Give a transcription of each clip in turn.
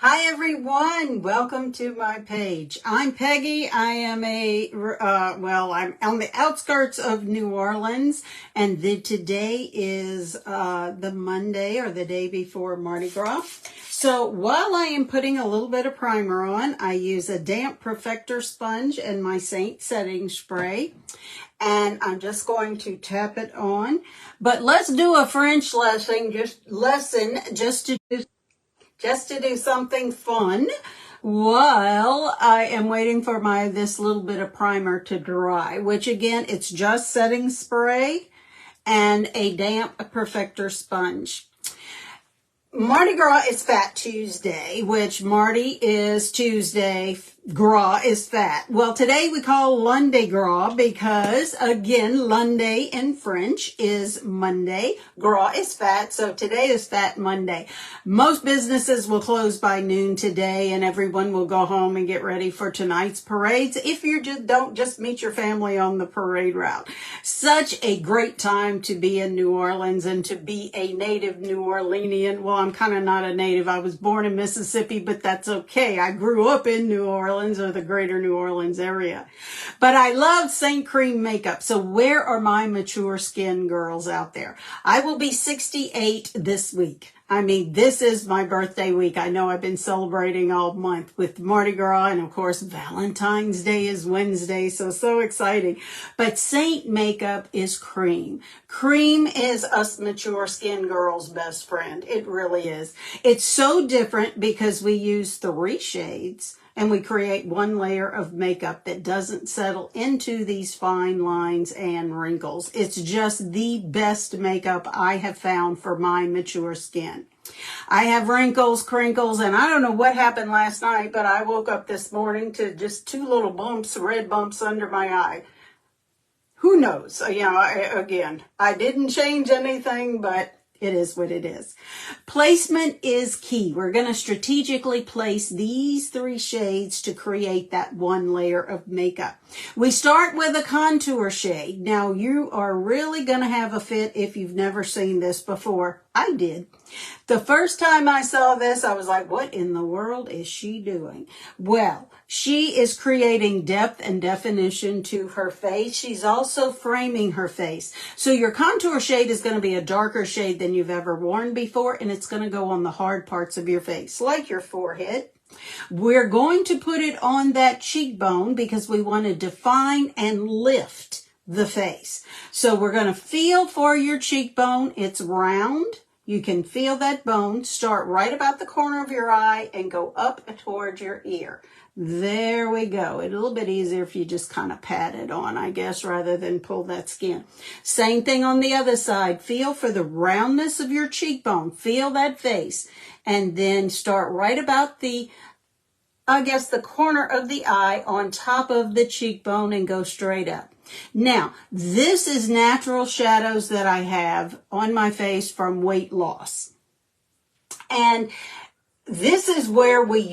Hi everyone, welcome to my page. I'm Peggy. I am I'm on the outskirts of New Orleans, and today is the Monday or the day before Mardi Gras. So while I am putting a little bit of primer on, I use a damp perfector sponge and my Seint setting spray. And I'm just going to tap it on. But let's do a French lesson just to do something fun while I am waiting for this little bit of primer to dry, which again, it's just setting spray and a damp perfector sponge. Mardi Gras is Fat Tuesday, which Mardi is Tuesday, Gras is fat. Well, today we call Lundi Gras because, again, Lundi in French is Monday. Gras is fat, so today is Fat Monday. Most businesses will close by noon today, and everyone will go home and get ready for tonight's parades if you don't just meet your family on the parade route. Such a great time to be in New Orleans and to be a native New Orleanian. Well, I'm kind of not a native. I was born in Mississippi, but that's okay. I grew up in New Orleans or the greater New Orleans area. But I love Seint cream makeup. So where are my mature skin girls out there? I will be 68 this week. I mean, this is my birthday week. I know I've been celebrating all month with Mardi Gras, and of course, Valentine's Day is Wednesday, so exciting. But Seint makeup is cream. Cream is us mature skin girls' best friend. It really is. It's so different because we use 3 shades and we create one layer of makeup that doesn't settle into these fine lines and wrinkles. It's just the best makeup I have found for my mature skin. I have wrinkles, crinkles, and I don't know what happened last night, but I woke up this morning to just 2 little bumps, red bumps under my eye. Who knows? Again, I didn't change anything, but it is what it is. Placement is key. We're going to strategically place these 3 shades to create that one layer of makeup. We start with a contour shade. Now, you are really going to have a fit if you've never seen this before. I did. The first time I saw this, I was like, what in the world is she doing? Well, she is creating depth and definition to her face. She's also framing her face. So your contour shade is going to be a darker shade than you've ever worn before, and it's going to go on the hard parts of your face, like your forehead. We're going to put it on that cheekbone because we want to define and lift the face. So we're going to feel for your cheekbone. It's round. You can feel that bone. Start right about the corner of your eye and go up towards your ear. There we go. It's a little bit easier if you just kind of pat it on, I guess, rather than pull that skin. Same thing on the other side. Feel for the roundness of your cheekbone. Feel that face. And then start right about the corner of the eye on top of the cheekbone and go straight up. Now, this is natural shadows that I have on my face from weight loss. And this is where we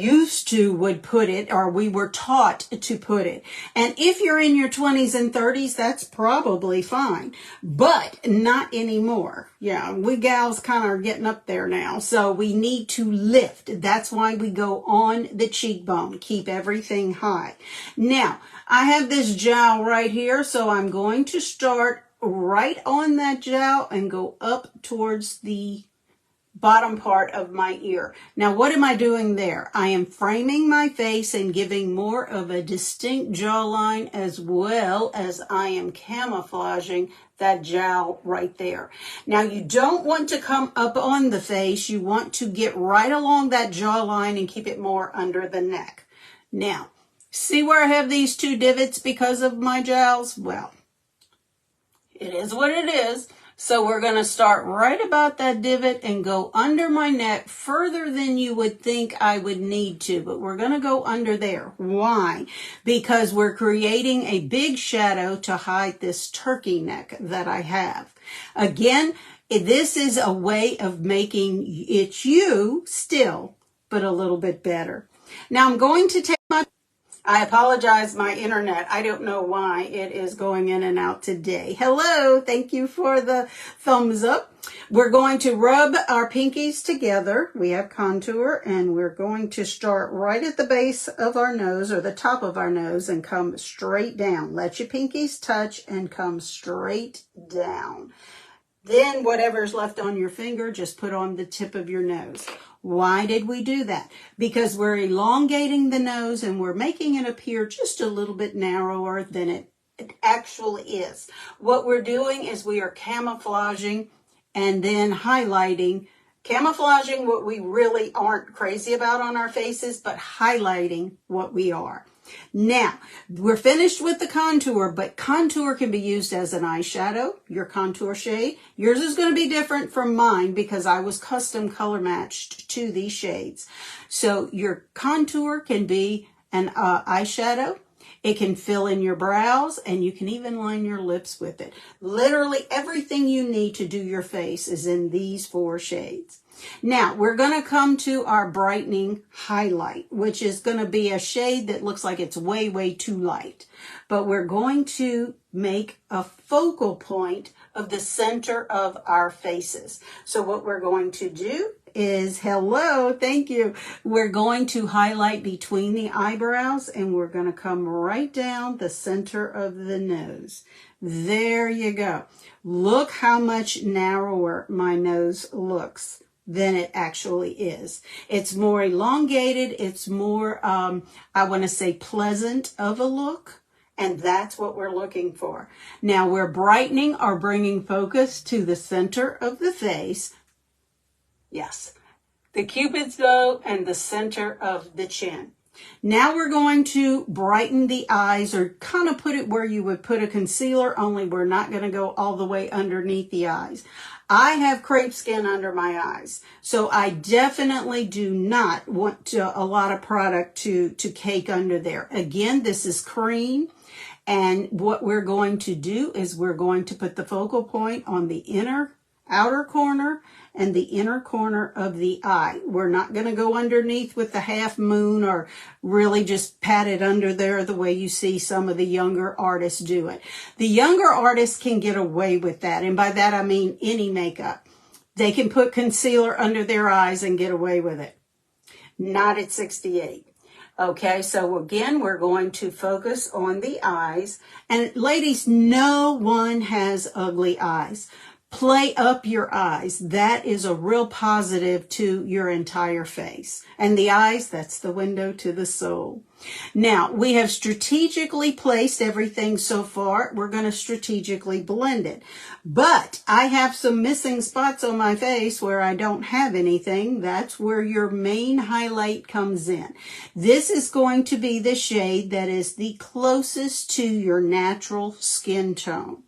would put it, or we were taught to put it. And if you're in your 20s and 30s, that's probably fine, but not anymore. Yeah, we gals kind of are getting up there now, so we need to lift. That's why we go on the cheekbone, keep everything high. Now, I have this jowl right here, so I'm going to start right on that jowl and go up towards the bottom part of my ear. Now, what am I doing there? I am framing my face and giving more of a distinct jawline, as well as I am camouflaging that jowl right there. Now, you don't want to come up on the face. You want to get right along that jawline and keep it more under the neck. Now, see where I have these 2 divots because of my jowls? Well, it is what it is. So we're going to start right about that divot and go under my neck further than you would think I would need to, but we're going to go under there. Why? Because we're creating a big shadow to hide this turkey neck that I have. Again, this is a way of making it you still, but a little bit better. Now I'm going to take my I apologize, my internet. I don't know why it is going in and out today. Hello, thank you for the thumbs up. We're going to rub our pinkies together. We have contour, and we're going to start right at the base of our nose, or the top of our nose, and come straight down. Let your pinkies touch and come straight down. Then whatever's left on your finger, just put on the tip of your nose. Why did we do that? Because we're elongating the nose and we're making it appear just a little bit narrower than it actually is. What we're doing is we are camouflaging and then highlighting, camouflaging what we really aren't crazy about on our faces, but highlighting what we are. Now, we're finished with the contour, but contour can be used as an eyeshadow, your contour shade. Yours is going to be different from mine because I was custom color matched to these shades. So your contour can be an eyeshadow. It can fill in your brows, and you can even line your lips with it. Literally everything you need to do your face is in these 4 shades. Now, we're going to come to our brightening highlight, which is going to be a shade that looks like it's way, way too light. But we're going to make a focal point of the center of our faces. So what we're going to do is, hello, thank you. We're going to highlight between the eyebrows, and we're going to come right down the center of the nose. There you go. Look how much narrower my nose looks than it actually is. It's more elongated. It's more, I want to say, pleasant of a look. And that's what we're looking for. Now we're brightening or bringing focus to the center of the face. Yes, the Cupid's bow and the center of the chin. Now we're going to brighten the eyes, or kind of put it where you would put a concealer, only we're not going to go all the way underneath the eyes. I have crepe skin under my eyes, so I definitely do not want a lot of product to cake under there. Again, this is cream, and what we're going to do is we're going to put the focal point on the outer corner and the inner corner of the eye. We're not going to go underneath with the half moon or really just pat it under there the way you see some of the younger artists do it. The younger artists can get away with that, and by that I mean any makeup. They can put concealer under their eyes and get away with it. Not at 68. Okay, so again, we're going to focus on the eyes. And ladies, no one has ugly eyes. Play up your eyes. That is a real positive to your entire face. And the eyes, that's the window to the soul. Now, we have strategically placed everything so far. We're going to strategically blend it. But I have some missing spots on my face where I don't have anything. That's where your main highlight comes in. This is going to be the shade that is the closest to your natural skin tone.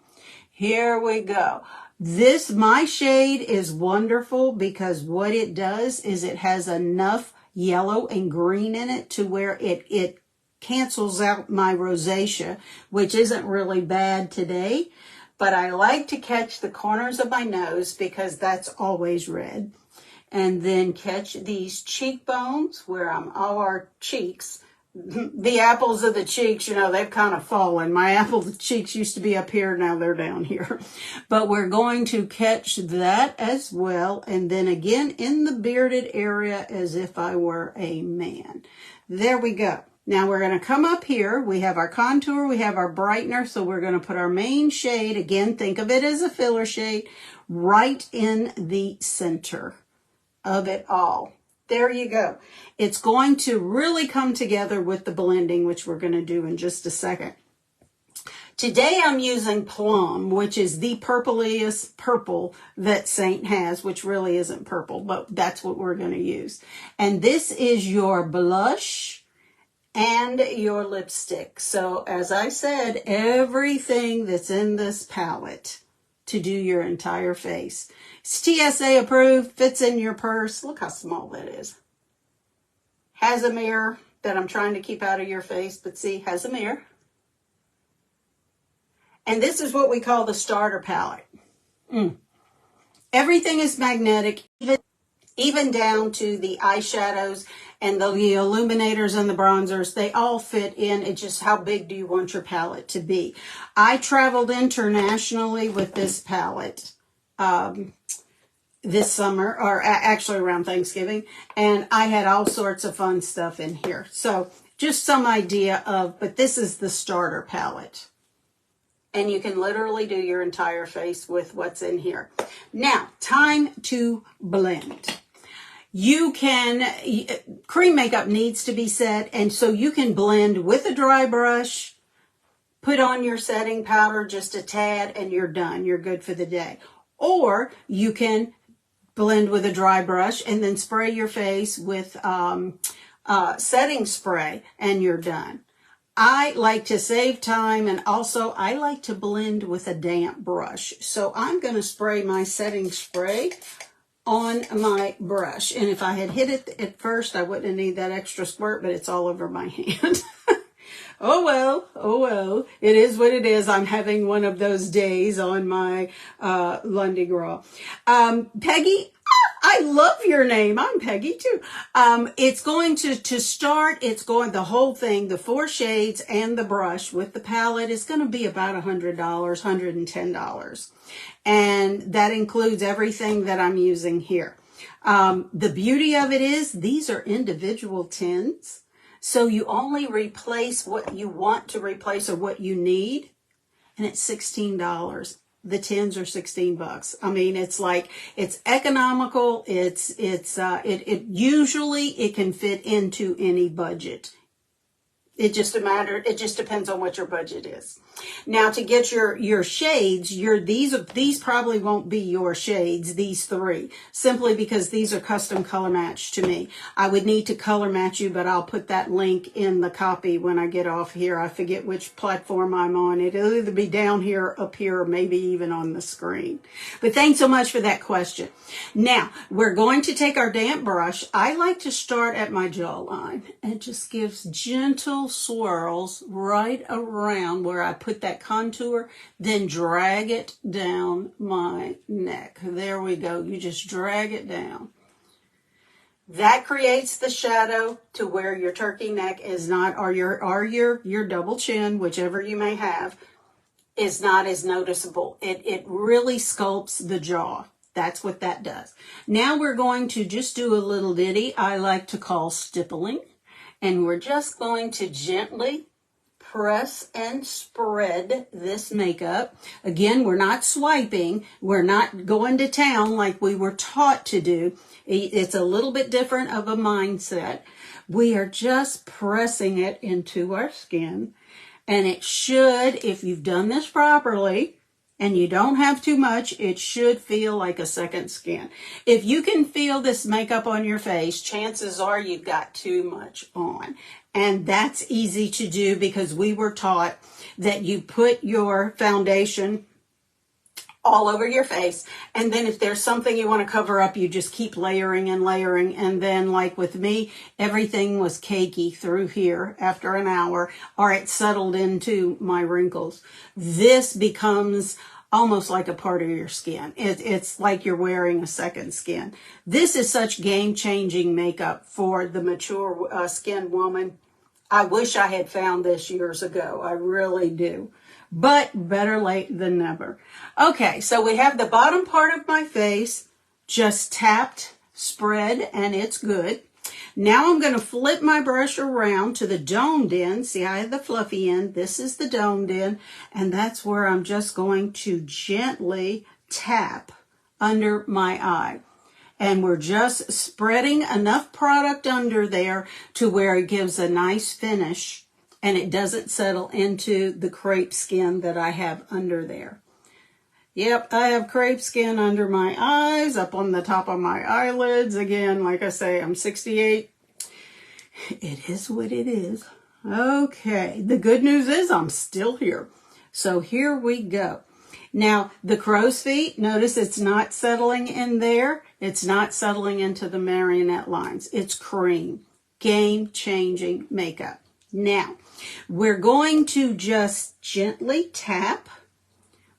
Here we go. My shade is wonderful because what it does is it has enough yellow and green in it to where it cancels out my rosacea, which isn't really bad today. But I like to catch the corners of my nose because that's always red. And then catch these cheekbones where all our cheeks. The apples of the cheeks, they've kind of fallen. My apples of the cheeks used to be up here. Now they're down here. But we're going to catch that as well. And then again in the bearded area as if I were a man. There we go. Now we're going to come up here. We have our contour. We have our brightener. So we're going to put our main shade. Again, think of it as a filler shade right in the center of it all. There you go. It's going to really come together with the blending, which we're going to do in just a second. Today I'm using Plum, which is the purpliest purple that Seint has, which really isn't purple, but that's what we're going to use. And this is your blush and your lipstick. So as I said, everything that's in this palette to do your entire face. It's TSA approved, fits in your purse. Look how small that is. Has a mirror that I'm trying to keep out of your face, but see, has a mirror. And this is what we call the starter palette. Everything is magnetic, even down to the eyeshadows And the illuminators and the bronzers, they all fit in. It's just how big do you want your palette to be. I traveled internationally with this palette this summer, or actually around Thanksgiving, and I had all sorts of fun stuff in here. So just some idea of, but this is the starter palette. And you can literally do your entire face with what's in here. Now, time to blend. You can, cream makeup needs to be set, and so you can blend with a dry brush, put on your setting powder just a tad, and you're done. You're good for the day. Or you can blend with a dry brush and then spray your face with setting spray, and you're done. I like to save time, and also I like to blend with a damp brush. So I'm going to spray my setting spray on my brush. And if I had hit it at first, I wouldn't have needed that extra squirt, but it's all over my hand. Oh well, it is what it is. I'm having one of those days on my Lundy Gras. Peggy, I love your name. I'm Peggy too. It's going to start, it's going, the whole thing, the 4 shades and the brush with the palette is going to be about $100, $110. And that includes everything that I'm using here. The beauty of it is these are individual tins. So you only replace what you want to replace or what you need, and it's $16. The tins are 16 bucks. I mean, it's like, it's economical. It usually it can fit into any budget. It just depends on what your budget is. Now, to get your shades, these probably won't be your shades, these 3, simply because these are custom color match to me. I would need to color match you, but I'll put that link in the copy when I get off here. I forget which platform I'm on. It'll either be down here, up here, or maybe even on the screen. But thanks so much for that question. Now, we're going to take our damp brush. I like to start at my jawline. It just gives gentle swirls right around where I put that contour, then drag it down my neck. There we go. You just drag it down. That creates the shadow to where your turkey neck is not, or your double chin, whichever you may have, is not as noticeable. It really sculpts the jaw. That's what that does. Now we're going to just do a little ditty I like to call stippling. And we're just going to gently press and spread this makeup. Again, we're not swiping. We're not going to town like we were taught to do. It's a little bit different of a mindset. We are just pressing it into our skin. And it should, if you've done this properly, and you don't have too much, it should feel like a second skin. If you can feel this makeup on your face, chances are you've got too much on. And that's easy to do because we were taught that you put your foundation all over your face, and then if there's something you want to cover up, you just keep layering and layering. And then, like with me, everything was cakey through here after an hour, or it settled into my wrinkles. This becomes almost like a part of your skin. It's like you're wearing a second skin. This is such game-changing makeup for the mature skin woman. I wish I had found this years ago. I really do. But better late than never. Okay, so we have the bottom part of my face just tapped, spread, and it's good. Now I'm going to flip my brush around to the domed end. See, I have the fluffy end. This is the domed end, and that's where I'm just going to gently tap under my eye. And we're just spreading enough product under there to where it gives a nice finish. And it doesn't settle into the crepe skin that I have under there. Yep, I have crepe skin under my eyes, up on the top of my eyelids. Again, like I say, I'm 68. It is what it is. Okay, the good news is I'm still here. So here we go. Now, the crow's feet, notice it's not settling in there. It's not settling into the marionette lines. It's cream. Game-changing makeup. Now, we're going to just gently tap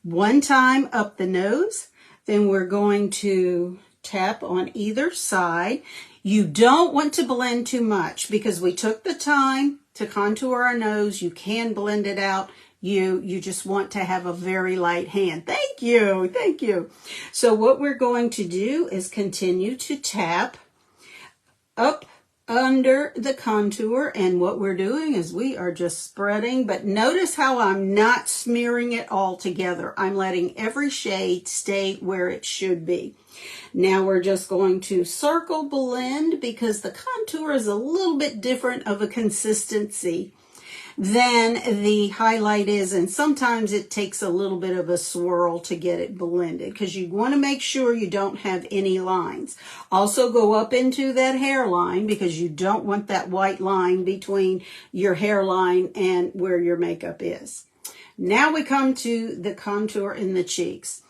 one time up the nose. Then we're going to tap on either side. You don't want to blend too much because we took the time to contour our nose. You can blend it out. You just want to have a very light hand. Thank you. Thank you. So what we're going to do is continue to tap up under the contour, and what we're doing is we are just spreading, but notice how I'm not smearing it all together. I'm letting every shade stay where it should be. Now we're just going to circle blend because the contour is a little bit different of a consistency than the highlight is, and sometimes it takes a little bit of a swirl to get it blended because you want to make sure you don't have any lines. Also go up into that hairline because you don't want that white line between your hairline and where your makeup is. Now we come to the contour in the cheeks.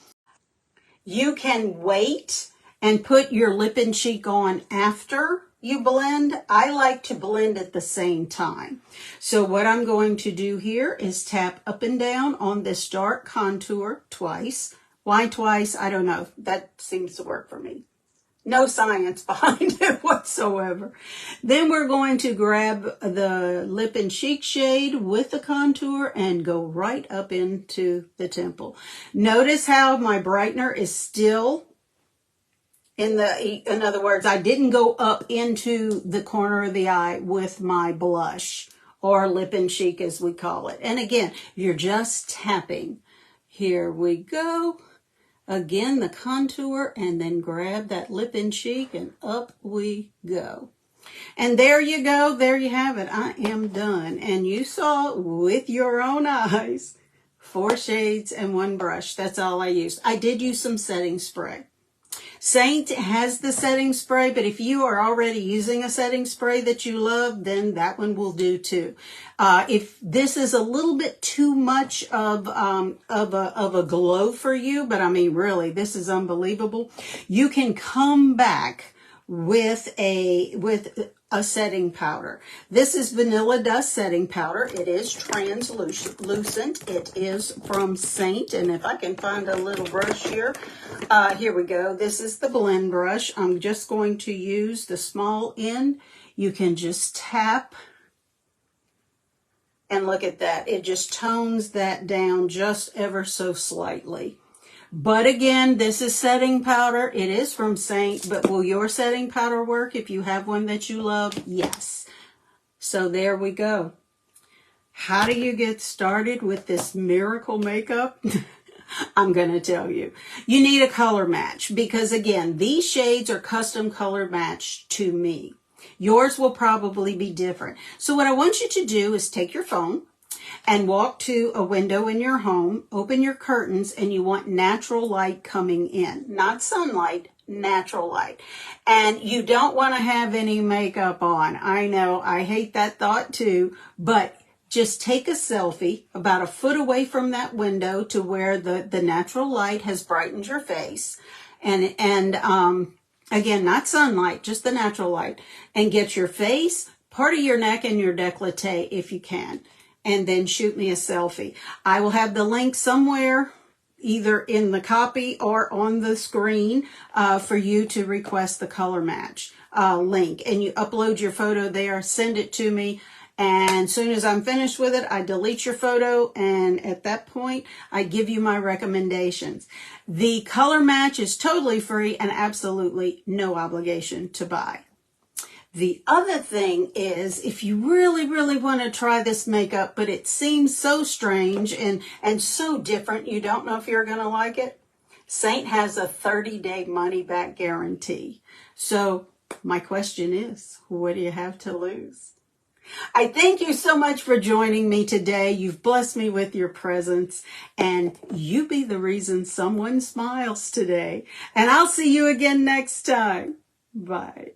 You can wait and put your lip and cheek on after you blend. I like to blend at the same time. So what I'm going to do here is tap up and down on this dark contour twice. Why twice? I don't know. That seems to work for me. No science behind it whatsoever. Then we're going to grab the lip and cheek shade with the contour and go right up into the temple. Notice how my brightener is still in other words, I didn't go up into the corner of the eye with my blush or lip and cheek as we call it. And again, you're just tapping. Here we go. Again, the contour, and then grab that lip and cheek, and up we go. And there you go. There you have it. I am done. And you saw with your own eyes, 4 shades and 1 brush. That's all I used. I did use some setting spray. Seint has the setting spray, but if you are already using a setting spray that you love, then that one will do too. If this is a little bit too much of a glow for you, but I mean, really, this is unbelievable. You can come back with a setting powder. This is Vanilla Dust setting powder. It is translucent. It is from Seint, and if I can find a little brush here, here we go. This is the blend brush. I'm just going to use the small end. You can just tap, and look at that. It just tones that down just ever so slightly. But again, this is setting powder. It is from Seint, but will your setting powder work if you have one that you love? Yes. So there we go. How do you get started with this miracle makeup? I'm going to tell you. You need a color match because, again, these shades are custom color matched to me. Yours will probably be different. So what I want you to do is take your phone and walk to a window in your home, open your curtains, and you want natural light coming in. Not sunlight, natural light. And you don't want to have any makeup on. I know, I hate that thought too, but just take a selfie about a foot away from that window to where the natural light has brightened your face. And again, not sunlight, just the natural light. And get your face, part of your neck, and your décolleté if you can. And then shoot me a selfie. I will have the link somewhere, either in the copy or on the screen, for you to request the color match link. And you upload your photo there, send it to me. And as soon as I'm finished with it, I delete your photo. And at that point, I give you my recommendations. The color match is totally free and absolutely no obligation to buy. The other thing is, if you really, really want to try this makeup, but it seems so strange and so different, you don't know if you're going to like it, Seint has a 30-day money-back guarantee. So my question is, what do you have to lose? I thank you so much for joining me today. You've blessed me with your presence, and you be the reason someone smiles today. And I'll see you again next time. Bye.